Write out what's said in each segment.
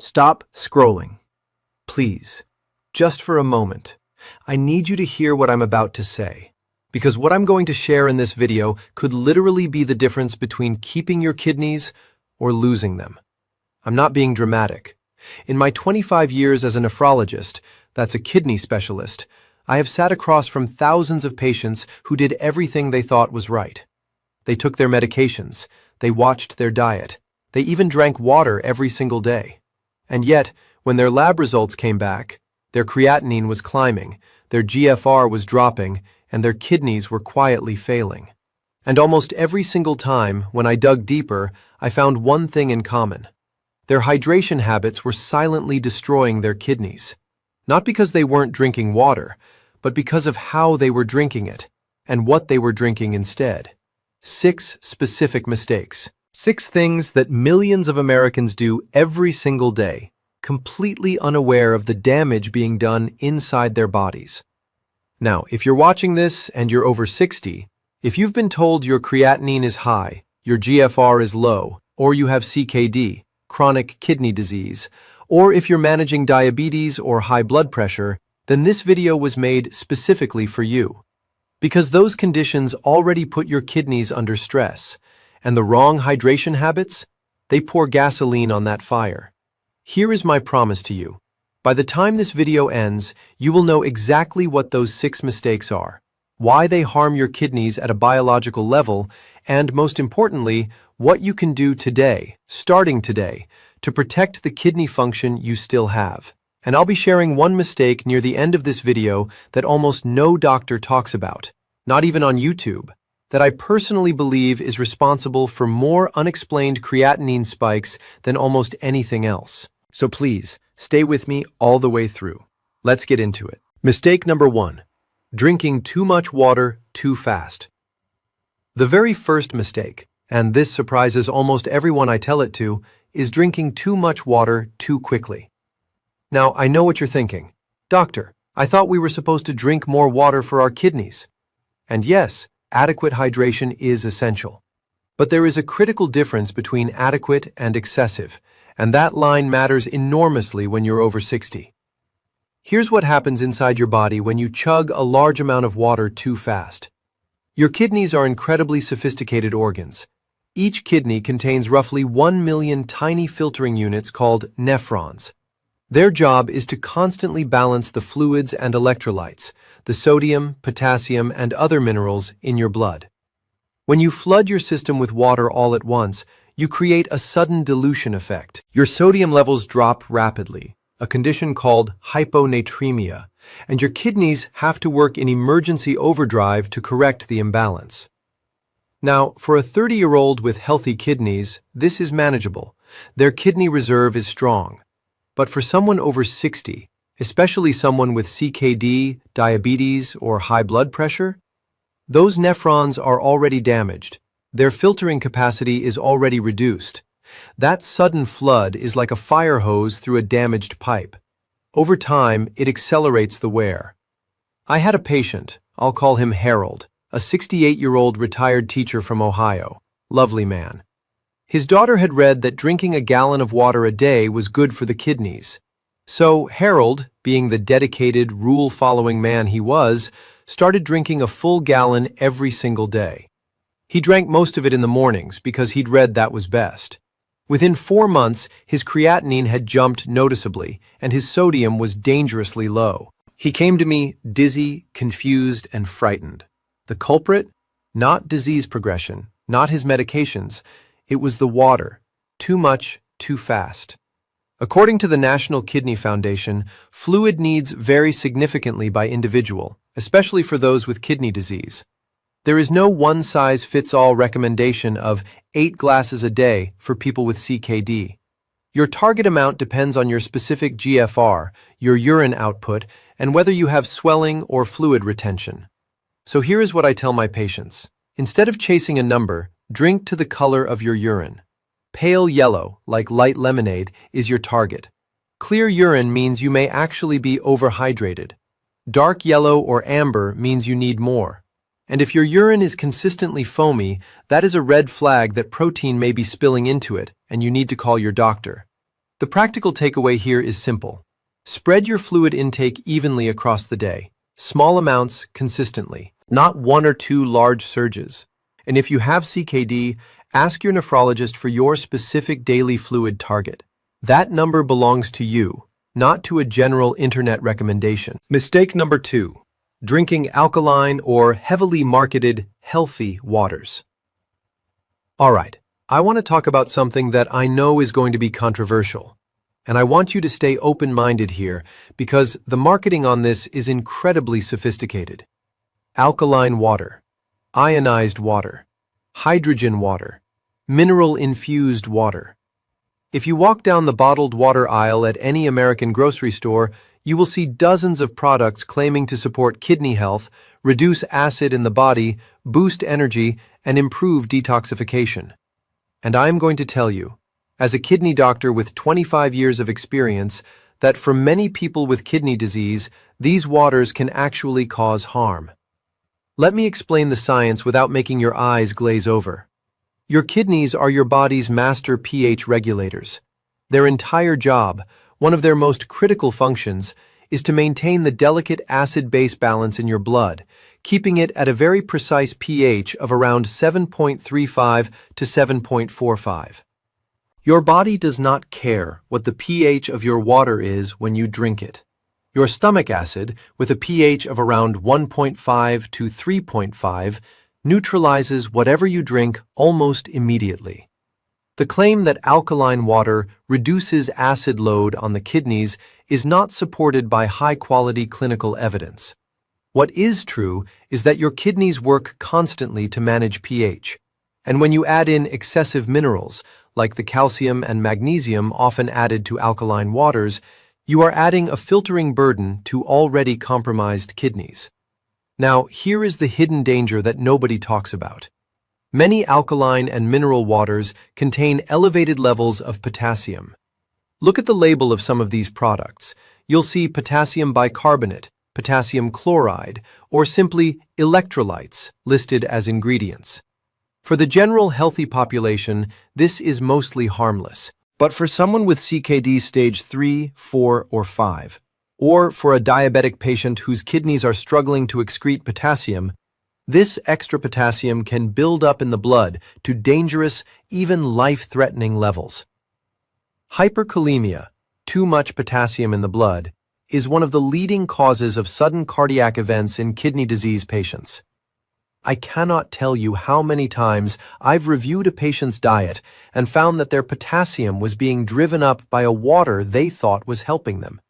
Stop scrolling. Please, just for a moment. I need you to hear what I'm about to say, because what I'm going to share in this video could literally be the difference between keeping your kidneys or losing them. I'm not being dramatic. In my 25 years as a nephrologist, that's a kidney specialist, I have sat across from thousands of patients who did everything they thought was right. They took their medications, they watched their diet, they even drank water every single day. And yet, when their lab results came back, their creatinine was climbing, their GFR was dropping, and their kidneys were quietly failing. And almost every single time, when I dug deeper, I found one thing in common. Their hydration habits were silently destroying their kidneys. Not because they weren't drinking water, but because of how they were drinking it, and what they were drinking instead. 6 specific mistakes. 6 things that millions of Americans do every single day, completely unaware of the damage being done inside their bodies. Now, if you're watching this and you're over 60, if you've been told your creatinine is high, your GFR is low, or you have CKD, chronic kidney disease, or if you're managing diabetes or high blood pressure, then this video was made specifically for you. Because those conditions already put your kidneys under stress, and the wrong hydration habits, they pour gasoline on that fire. Here is my promise to you. By the time this video ends, you will know exactly what those 6 mistakes are, why they harm your kidneys at a biological level, and most importantly, what you can do today, starting today, to protect the kidney function you still have. And I'll be sharing one mistake near the end of this video that almost no doctor talks about, not even on YouTube, that I personally believe is responsible for more unexplained creatinine spikes than almost anything else. So please, stay with me all the way through. Let's get into it. Mistake number 1. Drinking too much water too fast. The very first mistake, and this surprises almost everyone I tell it to, is drinking too much water too quickly. Now, I know what you're thinking. Doctor, I thought we were supposed to drink more water for our kidneys. And yes, adequate hydration is essential. But there is a critical difference between adequate and excessive, and that line matters enormously when you're over 60. Here's what happens inside your body when you chug a large amount of water too fast. Your kidneys are incredibly sophisticated organs. Each kidney contains roughly 1 million tiny filtering units called nephrons. Their job is to constantly balance the fluids and electrolytes, the sodium, potassium, and other minerals in your blood. When you flood your system with water all at once, you create a sudden dilution effect. Your sodium levels drop rapidly, a condition called hyponatremia, and your kidneys have to work in emergency overdrive to correct the imbalance. Now, for a 30-year-old with healthy kidneys, this is manageable. Their kidney reserve is strong. But for someone over 60, especially someone with CKD, diabetes, or high blood pressure, those nephrons are already damaged. Their filtering capacity is already reduced. That sudden flood is like a fire hose through a damaged pipe. Over time, it accelerates the wear. I had a patient, I'll call him Harold, a 68-year-old retired teacher from Ohio. Lovely man. His daughter had read that drinking a gallon of water a day was good for the kidneys. So Harold, being the dedicated, rule-following man he was, started drinking a full gallon every single day. He drank most of it in the mornings because he'd read that was best. Within 4 months, his creatinine had jumped noticeably, and his sodium was dangerously low. He came to me dizzy, confused, and frightened. The culprit? Not disease progression, not his medications. It was the water. Too much, too fast. According to the National Kidney Foundation, fluid needs vary significantly by individual, especially for those with kidney disease. There is no one-size-fits-all recommendation of 8 glasses a day for people with CKD. Your target amount depends on your specific GFR, your urine output, and whether you have swelling or fluid retention. So here is what I tell my patients. Instead of chasing a number, drink to the color of your urine. Pale yellow, like light lemonade, is your target. Clear urine means you may actually be overhydrated. Dark yellow or amber means you need more. And if your urine is consistently foamy, that is a red flag that protein may be spilling into it, and you need to call your doctor. The practical takeaway here is simple. Spread your fluid intake evenly across the day, small amounts consistently, not one or two large surges. And if you have CKD, ask your nephrologist for your specific daily fluid target. That number belongs to you, not to a general internet recommendation. Mistake number 2. Drinking alkaline or heavily marketed healthy waters. All right, I want to talk about something that I know is going to be controversial. And I want you to stay open-minded here because the marketing on this is incredibly sophisticated. Alkaline water, ionized water, hydrogen water, mineral-infused water. If you walk down the bottled water aisle at any American grocery store, you will see dozens of products claiming to support kidney health, reduce acid in the body, boost energy, and improve detoxification. And I'm going to tell you, as a kidney doctor with 25 years of experience, that for many people with kidney disease, these waters can actually cause harm. Let me explain the science without making your eyes glaze over. Your kidneys are your body's master pH regulators. Their entire job, one of their most critical functions, is to maintain the delicate acid-base balance in your blood, keeping it at a very precise pH of around 7.35 to 7.45. Your body does not care what the pH of your water is when you drink it. Your stomach acid, with a pH of around 1.5 to 3.5, neutralizes whatever you drink almost immediately. The claim that alkaline water reduces acid load on the kidneys is not supported by high-quality clinical evidence. What is true is that your kidneys work constantly to manage pH, and when you add in excessive minerals, like the calcium and magnesium often added to alkaline waters, you are adding a filtering burden to already compromised kidneys. Now, here is the hidden danger that nobody talks about. Many alkaline and mineral waters contain elevated levels of potassium. Look at the label of some of these products. You'll see potassium bicarbonate, potassium chloride, or simply electrolytes listed as ingredients. For the general healthy population, this is mostly harmless. But for someone with CKD stage 3, 4, or 5, or for a diabetic patient whose kidneys are struggling to excrete potassium, this extra potassium can build up in the blood to dangerous, even life-threatening levels. Hyperkalemia, too much potassium in the blood, is one of the leading causes of sudden cardiac events in kidney disease patients. I cannot tell you how many times I've reviewed a patient's diet and found that their potassium was being driven up by a water they thought was helping them.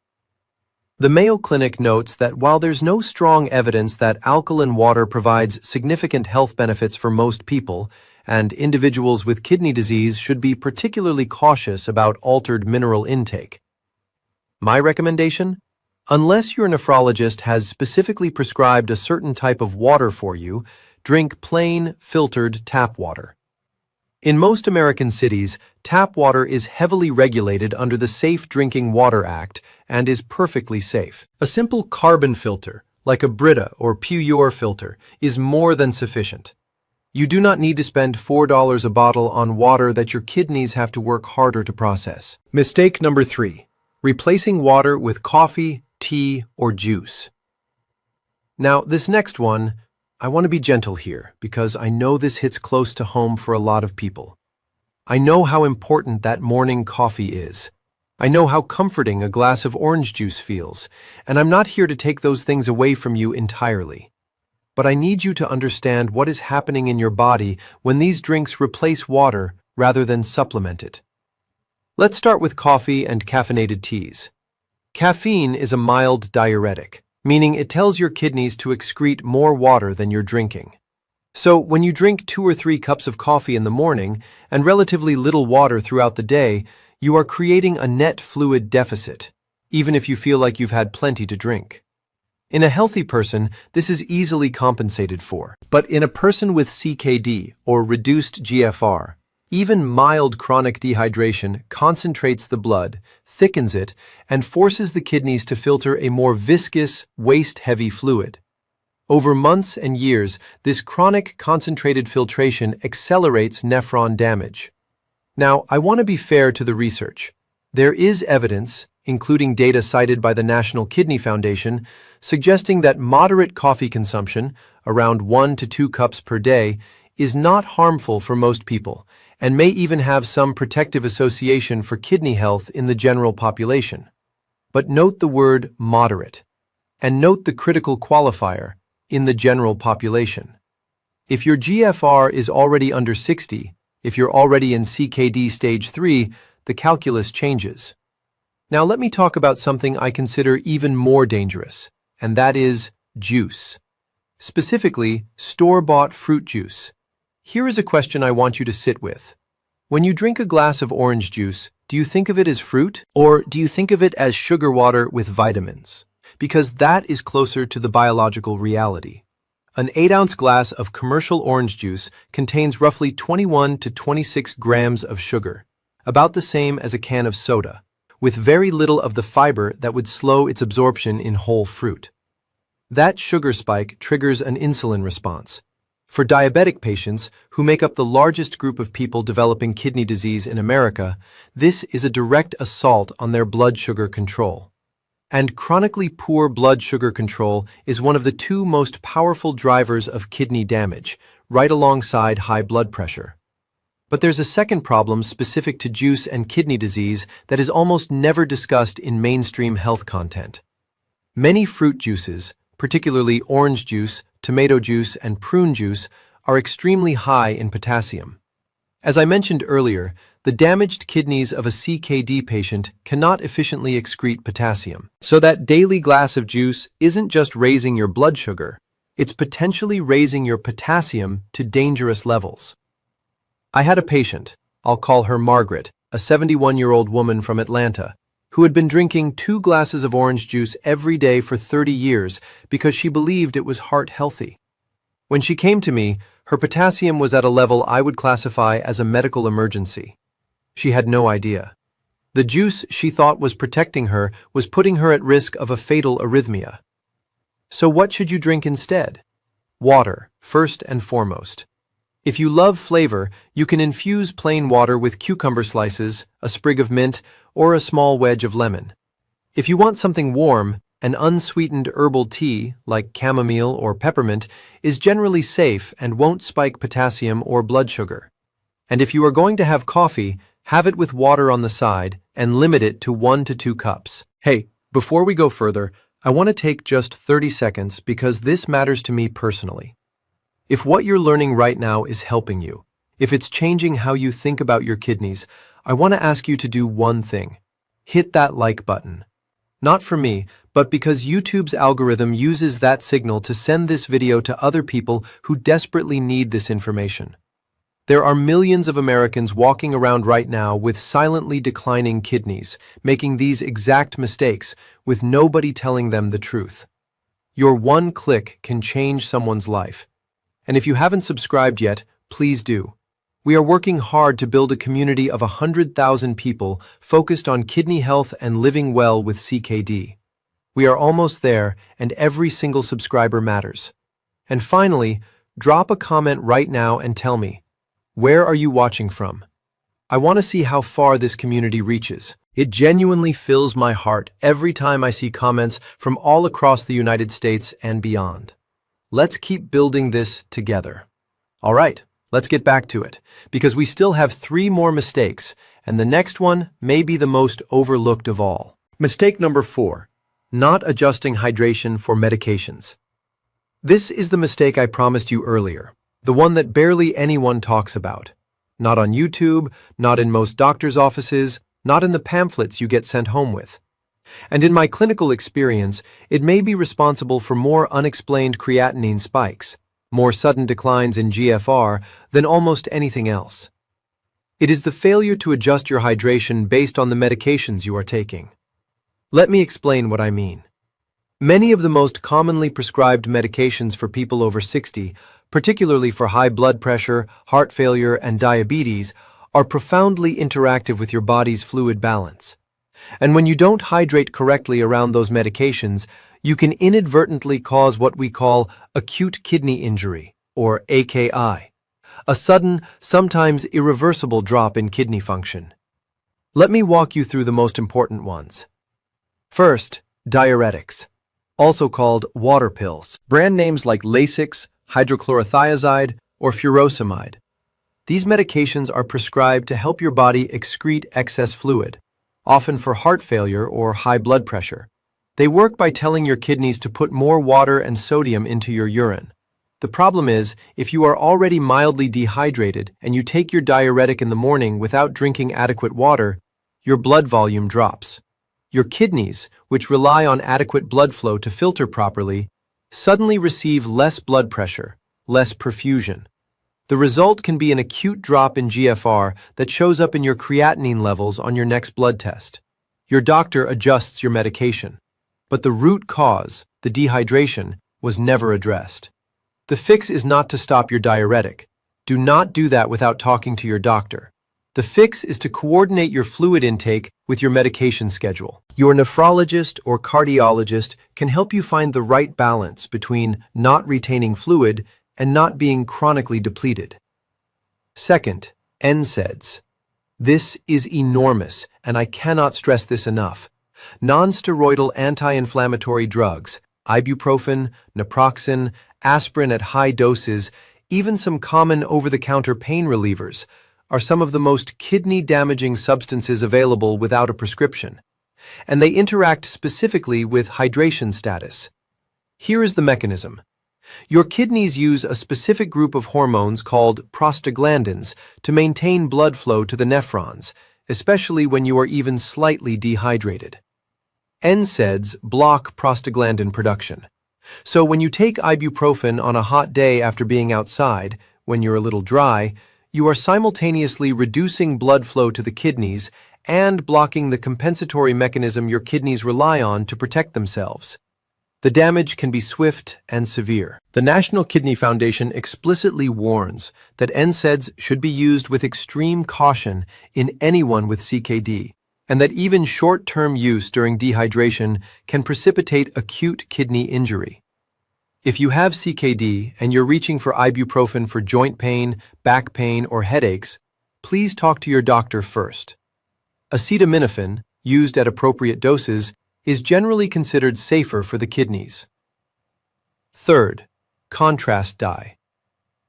The Mayo Clinic notes that while there's no strong evidence that alkaline water provides significant health benefits for most people, and individuals with kidney disease should be particularly cautious about altered mineral intake. My recommendation? Unless your nephrologist has specifically prescribed a certain type of water for you, drink plain, filtered tap water. In most American cities, tap water is heavily regulated under the Safe Drinking Water Act and is perfectly safe. A simple carbon filter, like a Brita or Pure filter, is more than sufficient. You do not need to spend $4 a bottle on water that your kidneys have to work harder to process. Mistake number 3. Replacing water with coffee, tea, or juice. Now, this next one, I want to be gentle here because I know this hits close to home for a lot of people. I know how important that morning coffee is. I know how comforting a glass of orange juice feels, and I'm not here to take those things away from you entirely. But I need you to understand what is happening in your body when these drinks replace water rather than supplement it. Let's start with coffee and caffeinated teas. Caffeine is a mild diuretic, meaning it tells your kidneys to excrete more water than you're drinking. So when you drink 2 or 3 cups of coffee in the morning and relatively little water throughout the day, you are creating a net fluid deficit, even if you feel like you've had plenty to drink. In a healthy person, this is easily compensated for. But in a person with CKD or reduced GFR, even mild chronic dehydration concentrates the blood, thickens it, and forces the kidneys to filter a more viscous, waste-heavy fluid. Over months and years, this chronic concentrated filtration accelerates nephron damage. Now, I want to be fair to the research. There is evidence, including data cited by the National Kidney Foundation, suggesting that moderate coffee consumption, around 1 to 2 cups per day, is not harmful for most people and may even have some protective association for kidney health in the general population. But note the word moderate, and note the critical qualifier, in the general population. If your GFR is already under 60, if you're already in CKD stage 3, the calculus changes. Now let me talk about something I consider even more dangerous, and that is juice. Specifically, store-bought fruit juice. Here is a question I want you to sit with. When you drink a glass of orange juice, do you think of it as fruit, or do you think of it as sugar water with vitamins? Because that is closer to the biological reality. An 8-ounce glass of commercial orange juice contains roughly 21 to 26 grams of sugar, about the same as a can of soda, with very little of the fiber that would slow its absorption in whole fruit. That sugar spike triggers an insulin response. For diabetic patients, who make up the largest group of people developing kidney disease in America, this is a direct assault on their blood sugar control. And chronically poor blood sugar control is one of the 2 most powerful drivers of kidney damage, right alongside high blood pressure. But there's a second problem specific to juice and kidney disease that is almost never discussed in mainstream health content. Many fruit juices, particularly orange juice, tomato juice, and prune juice, are extremely high in potassium. As I mentioned earlier, the damaged kidneys of a CKD patient cannot efficiently excrete potassium. So that daily glass of juice isn't just raising your blood sugar, it's potentially raising your potassium to dangerous levels. I had a patient, I'll call her Margaret, a 71-year-old woman from Atlanta, who had been drinking 2 glasses of orange juice every day for 30 years because she believed it was heart healthy. When she came to me, her potassium was at a level I would classify as a medical emergency. She had no idea. The juice she thought was protecting her was putting her at risk of a fatal arrhythmia. So what should you drink instead? Water, first and foremost. If you love flavor, you can infuse plain water with cucumber slices, a sprig of mint, or a small wedge of lemon. If you want something warm, an unsweetened herbal tea, like chamomile or peppermint, is generally safe and won't spike potassium or blood sugar. And if you are going to have coffee, have it with water on the side and limit it to 1 to 2 cups. Hey, before we go further, I want to take just 30 seconds because this matters to me personally. If what you're learning right now is helping you, if it's changing how you think about your kidneys, I want to ask you to do one thing. Hit that like button. Not for me, but because YouTube's algorithm uses that signal to send this video to other people who desperately need this information. There are millions of Americans walking around right now with silently declining kidneys, making these exact mistakes with nobody telling them the truth. Your one click can change someone's life. And if you haven't subscribed yet, please do. We are working hard to build a community of 100,000 people focused on kidney health and living well with CKD. We are almost there, and every single subscriber matters. And finally, drop a comment right now and tell me, where are you watching from? I want to see how far this community reaches. It genuinely fills my heart every time I see comments from all across the United States and beyond. Let's keep building this together. All right, let's get back to it, because we still have 3 more mistakes, and the next one may be the most overlooked of all. Mistake number 4, not adjusting hydration for medications. This is the mistake I promised you earlier, the one that barely anyone talks about. Not on YouTube, not in most doctors' offices, not in the pamphlets you get sent home with. And in my clinical experience, it may be responsible for more unexplained creatinine spikes, more sudden declines in GFR than almost anything else. It is the failure to adjust your hydration based on the medications you are taking. Let me explain what I mean. Many of the most commonly prescribed medications for people over 60, particularly for high blood pressure, heart failure, and diabetes, are profoundly interactive with your body's fluid balance. And when you don't hydrate correctly around those medications, you can inadvertently cause what we call acute kidney injury, or AKI, a sudden, sometimes irreversible drop in kidney function. Let me walk you through the most important ones. First, diuretics, also called water pills. Brand names like Lasix, hydrochlorothiazide, or furosemide. These medications are prescribed to help your body excrete excess fluid, often for heart failure or high blood pressure. They work by telling your kidneys to put more water and sodium into your urine. The problem is, if you are already mildly dehydrated and you take your diuretic in the morning without drinking adequate water, your blood volume drops. Your kidneys, which rely on adequate blood flow to filter properly, suddenly receive less blood pressure, less perfusion. The result can be an acute drop in GFR that shows up in your creatinine levels on your next blood test. Your doctor adjusts your medication, but the root cause, the dehydration, was never addressed. The fix is not to stop your diuretic. Do not do that without talking to your doctor. The fix is to coordinate your fluid intake with your medication schedule. Your nephrologist or cardiologist can help you find the right balance between not retaining fluid and not being chronically depleted. Second, NSAIDs. This is enormous, and I cannot stress this enough. Non-steroidal anti-inflammatory drugs, ibuprofen, naproxen, aspirin at high doses, even some common over-the-counter pain relievers, are some of the most kidney-damaging substances available without a prescription, and they interact specifically with hydration status. Here is the mechanism. Your kidneys use a specific group of hormones called prostaglandins to maintain blood flow to the nephrons, especially when you are even slightly dehydrated. NSAIDs block prostaglandin production. So when you take ibuprofen on a hot day after being outside, when you're a little dry, you are simultaneously reducing blood flow to the kidneys and blocking the compensatory mechanism your kidneys rely on to protect themselves. The damage can be swift and severe. The National Kidney Foundation explicitly warns that NSAIDs should be used with extreme caution in anyone with CKD, and that even short-term use during dehydration can precipitate acute kidney injury. If you have CKD and you're reaching for ibuprofen for joint pain, back pain, or headaches, please talk to your doctor first. Acetaminophen, used at appropriate doses, is generally considered safer for the kidneys. Third, contrast dye.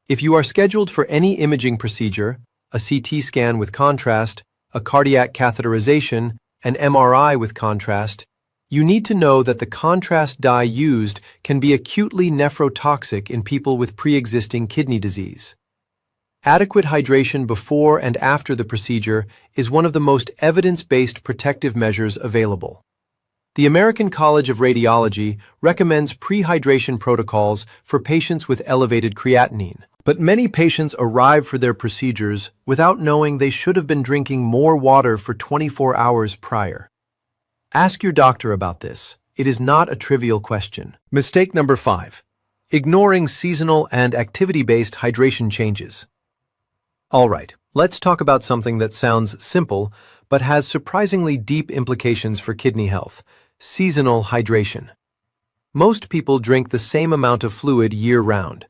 If you are scheduled for any imaging procedure, a CT scan with contrast, a cardiac catheterization, an MRI with contrast, you need to know that the contrast dye used can be acutely nephrotoxic in people with pre-existing kidney disease. Adequate hydration before and after the procedure is one of the most evidence-based protective measures available. The American College of Radiology recommends pre-hydration protocols for patients with elevated creatinine. But many patients arrive for their procedures without knowing they should have been drinking more water for 24 hours prior. Ask your doctor about this. It is not a trivial question. Mistake number 5. Ignoring seasonal and activity-based hydration changes. All right, let's talk about something that sounds simple but has surprisingly deep implications for kidney health: seasonal hydration. Most people drink the same amount of fluid year-round.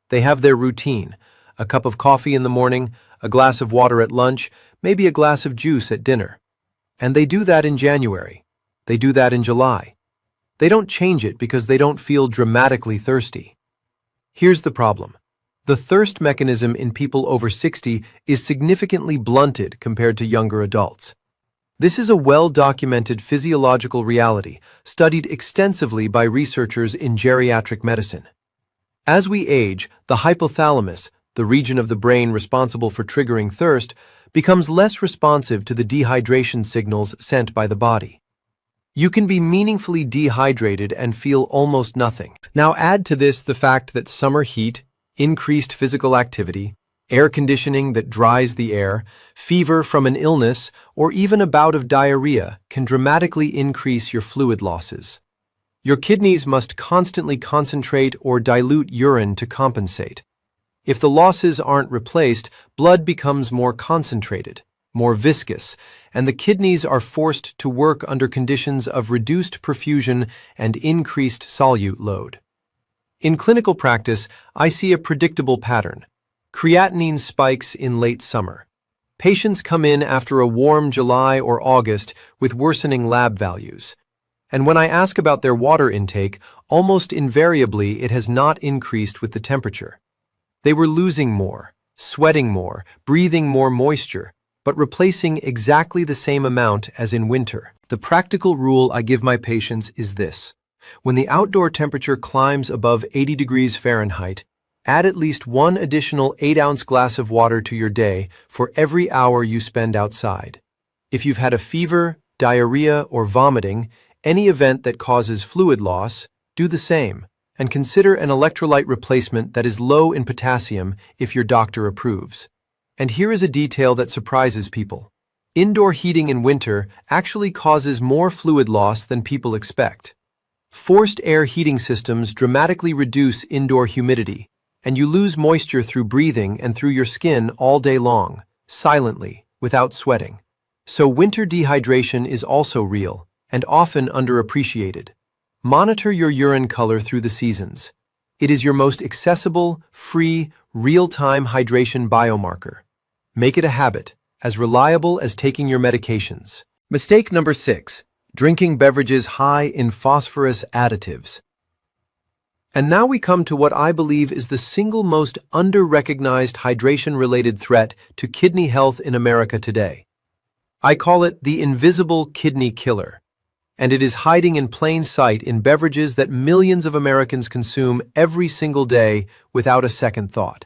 They have their routine: a cup of coffee in the morning, a glass of water at lunch, maybe a glass of juice at dinner. And they do that in January. They do that in July. They don't change it because they don't feel dramatically thirsty. Here's the problem. The thirst mechanism in people over 60 is significantly blunted compared to younger adults. This is a well-documented physiological reality, studied extensively by researchers in geriatric medicine. As we age, the hypothalamus, the region of the brain responsible for triggering thirst, becomes less responsive to the dehydration signals sent by the body. You can be meaningfully dehydrated and feel almost nothing. Now add to this the fact that summer heat, increased physical activity, air conditioning that dries the air, fever from an illness, or even a bout of diarrhea can dramatically increase your fluid losses. Your kidneys must constantly concentrate or dilute urine to compensate. If the losses aren't replaced, blood becomes more concentrated, more viscous, and the kidneys are forced to work under conditions of reduced perfusion and increased solute load. In clinical practice, I see a predictable pattern: creatinine spikes in late summer. Patients come in after a warm July or August with worsening lab values. And when I ask about their water intake, almost invariably it has not increased with the temperature. They were losing more, sweating more, breathing more moisture, but replacing exactly the same amount as in winter. The practical rule I give my patients is this. When the outdoor temperature climbs above 80 degrees Fahrenheit, add at least one additional 8-ounce glass of water to your day for every hour you spend outside. If you've had a fever, diarrhea, or vomiting, any event that causes fluid loss, do the same, and consider an electrolyte replacement that is low in potassium if your doctor approves. And here is a detail that surprises people. Indoor heating in winter actually causes more fluid loss than people expect. Forced air heating systems dramatically reduce indoor humidity, and you lose moisture through breathing and through your skin all day long, silently, without sweating. So winter dehydration is also real, and often underappreciated. Monitor your urine color through the seasons. It is your most accessible, free, real-time hydration biomarker. Make it a habit, as reliable as taking your medications. Mistake number 6, drinking beverages high in phosphorus additives. And now we come to what I believe is the single most under-recognized hydration-related threat to kidney health in America today. I call it the invisible kidney killer, and it is hiding in plain sight in beverages that millions of Americans consume every single day without a second thought.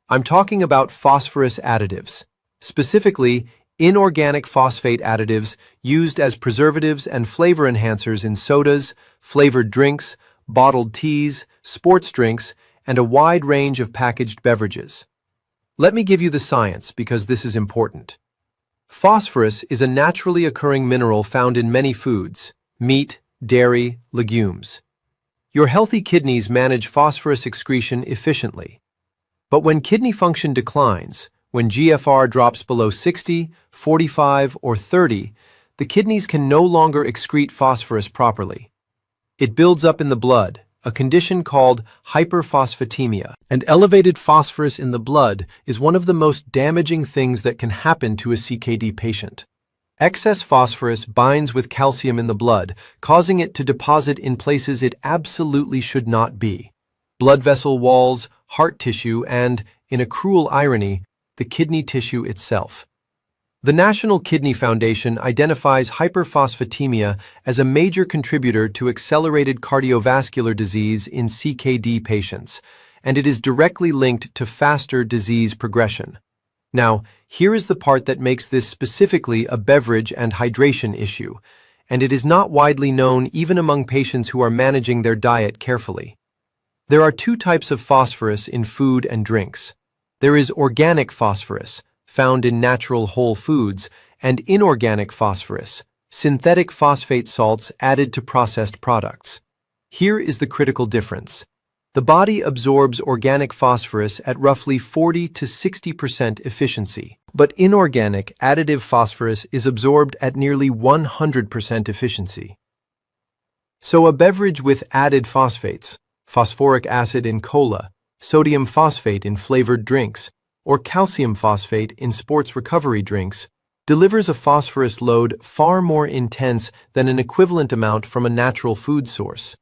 I'm talking about phosphorus additives, specifically inorganic phosphate additives used as preservatives and flavor enhancers in sodas, flavored drinks, bottled teas, sports drinks, and a wide range of packaged beverages. Let me give you the science because this is important. Phosphorus is a naturally occurring mineral found in many foods, meat, dairy, legumes. Your healthy kidneys manage phosphorus excretion efficiently. But when kidney function declines, when GFR drops below 60, 45, or 30, the kidneys can no longer excrete phosphorus properly. It builds up in the blood, a condition called hyperphosphatemia. And elevated phosphorus in the blood is one of the most damaging things that can happen to a CKD patient. Excess phosphorus binds with calcium in the blood, causing it to deposit in places it absolutely should not be. Blood vessel walls, heart tissue, and, in a cruel irony, the kidney tissue itself. The National Kidney Foundation identifies hyperphosphatemia as a major contributor to accelerated cardiovascular disease in CKD patients, and it is directly linked to faster disease progression. Now, here is the part that makes this specifically a beverage and hydration issue, and it is not widely known even among patients who are managing their diet carefully. There are two types of phosphorus in food and drinks. There is organic phosphorus, found in natural whole foods, and inorganic phosphorus, synthetic phosphate salts added to processed products. Here is the critical difference. The body absorbs organic phosphorus at roughly 40 to 60% efficiency, but inorganic additive phosphorus is absorbed at nearly 100% efficiency. So a beverage with added phosphates, phosphoric acid in cola, sodium phosphate in flavored drinks, or calcium phosphate in sports recovery drinks, delivers a phosphorus load far more intense than an equivalent amount from a natural food source.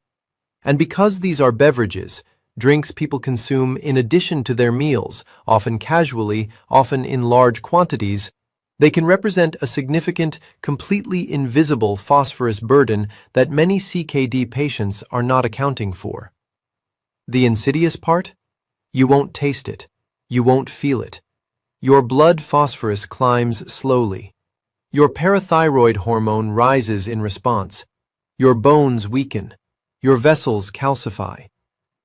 And because these are beverages, drinks people consume in addition to their meals, often casually, often in large quantities, they can represent a significant, completely invisible phosphorus burden that many CKD patients are not accounting for. The insidious part? You won't taste it. You won't feel it. Your blood phosphorus climbs slowly. Your parathyroid hormone rises in response. Your bones weaken. Your vessels calcify.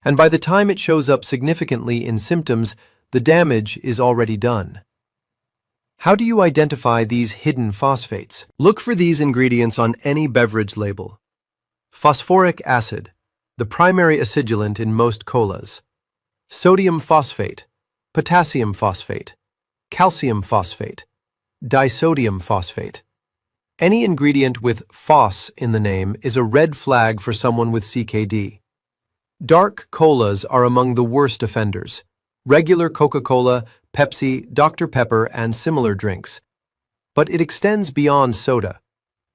And by the time it shows up significantly in symptoms, the damage is already done. How do you identify these hidden phosphates? Look for these ingredients on any beverage label. Phosphoric acid, the primary acidulant in most colas. Sodium phosphate, potassium phosphate, calcium phosphate, disodium phosphate. Any ingredient with phos in the name is a red flag for someone with CKD. Dark colas are among the worst offenders. Regular Coca-Cola, Pepsi, Dr. Pepper, and similar drinks. But it extends beyond soda.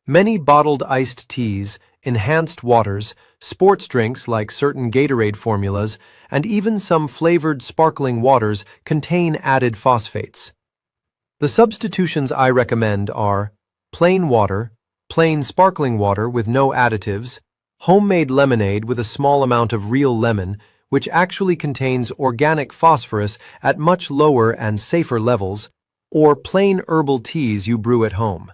Many bottled iced teas, enhanced waters, sports drinks like certain Gatorade formulas, and even some flavored sparkling waters contain added phosphates. The substitutions I recommend are plain water, plain sparkling water with no additives, homemade lemonade with a small amount of real lemon, which actually contains organic phosphorus at much lower and safer levels, or plain herbal teas you brew at home.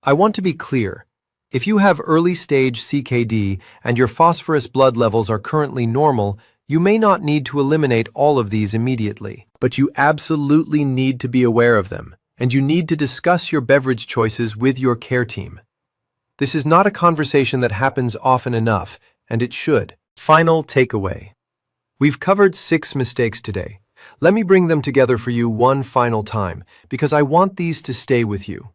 I want to be clear. If you have early-stage CKD and your phosphorus blood levels are currently normal, you may not need to eliminate all of these immediately. But you absolutely need to be aware of them, and you need to discuss your beverage choices with your care team. This is not a conversation that happens often enough, and it should. Final takeaway. We've covered 6 mistakes today. Let me bring them together for you one final time, because I want these to stay with you.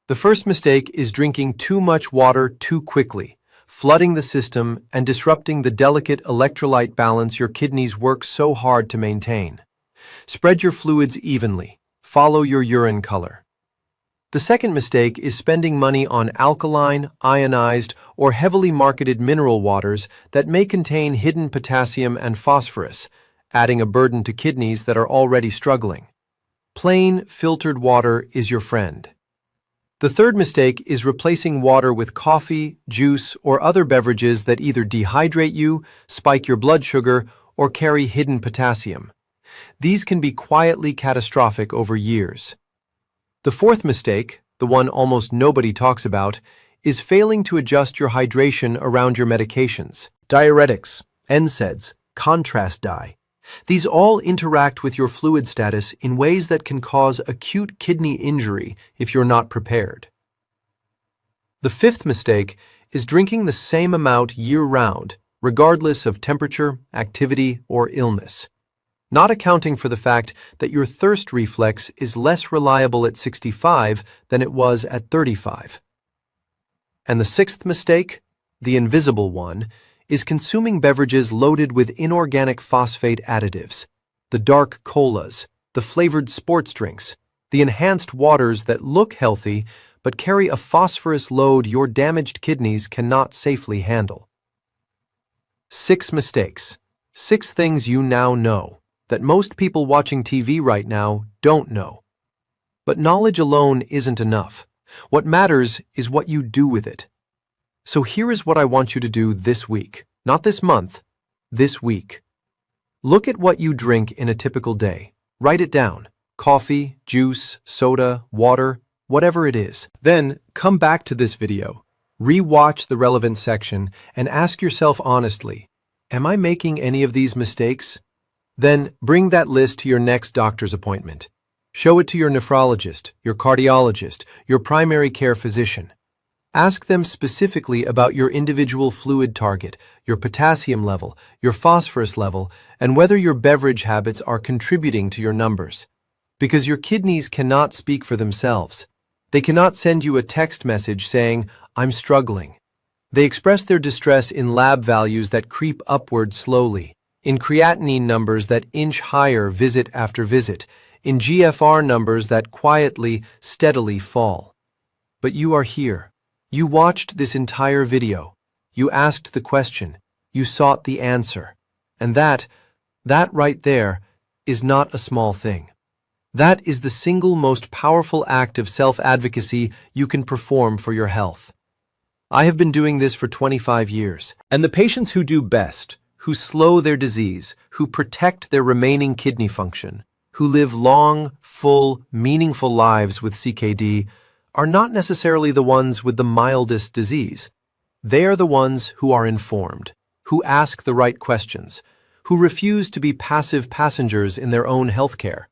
The first mistake is drinking too much water too quickly, flooding the system and disrupting the delicate electrolyte balance your kidneys work so hard to maintain. Spread your fluids evenly. Follow your urine color. The second mistake is spending money on alkaline, ionized, or heavily marketed mineral waters that may contain hidden potassium and phosphorus, adding a burden to kidneys that are already struggling. Plain, filtered water is your friend. The third mistake is replacing water with coffee, juice, or other beverages that either dehydrate you, spike your blood sugar, or carry hidden potassium. These can be quietly catastrophic over years. The fourth mistake, the one almost nobody talks about, is failing to adjust your hydration around your medications. Diuretics, NSAIDs, contrast dye. These all interact with your fluid status in ways that can cause acute kidney injury if you're not prepared. The fifth mistake is drinking the same amount year-round, regardless of temperature, activity, or illness, not accounting for the fact that your thirst reflex is less reliable at 65 than it was at 35. And the sixth mistake, the invisible one, is consuming beverages loaded with inorganic phosphate additives, the dark colas, the flavored sports drinks, the enhanced waters that look healthy but carry a phosphorus load your damaged kidneys cannot safely handle. 6 mistakes. 6 things you now know that most people watching TV right now don't know. But knowledge alone isn't enough. What matters is what you do with it. So here is what I want you to do this week, not this month, this week. Look at what you drink in a typical day. Write it down. Coffee, juice, soda, water, whatever it is. Then come back to this video, re-watch the relevant section, and ask yourself honestly, am I making any of these mistakes? Then bring that list to your next doctor's appointment. Show it to your nephrologist, your cardiologist, your primary care physician. Ask them specifically about your individual fluid target, your potassium level, your phosphorus level, and whether your beverage habits are contributing to your numbers. Because your kidneys cannot speak for themselves. They cannot send you a text message saying, "I'm struggling." They express their distress in lab values that creep upward slowly, in creatinine numbers that inch higher visit after visit, in GFR numbers that quietly, steadily fall. But you are here. You watched this entire video. You asked the question. You sought the answer. And that right there is not a small thing. That is the single most powerful act of self-advocacy you can perform for your health. I have been doing this for 25 years, and the patients who do best, who slow their disease, who protect their remaining kidney function, who live long, full, meaningful lives with CKD, are not necessarily the ones with the mildest disease. They are the ones who are informed, who ask the right questions, who refuse to be passive passengers in their own healthcare.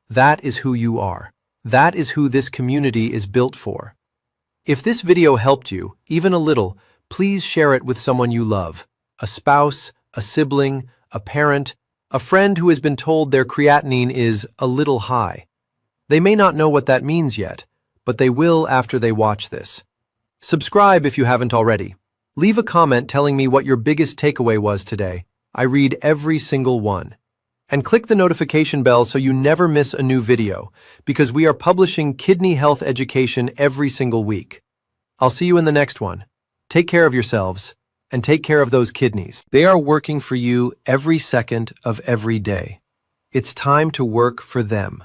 That is who you are. That is who this community is built for. If this video helped you, even a little, please share it with someone you love, a spouse, a sibling, a parent, a friend who has been told their creatinine is a little high. They may not know what that means yet, but they will after they watch this. Subscribe if you haven't already. Leave a comment telling me what your biggest takeaway was today. I read every single one. And click the notification bell so you never miss a new video, because we are publishing kidney health education every single week. I'll see you in the next one. Take care of yourselves, and take care of those kidneys. They are working for you every second of every day. It's time to work for them.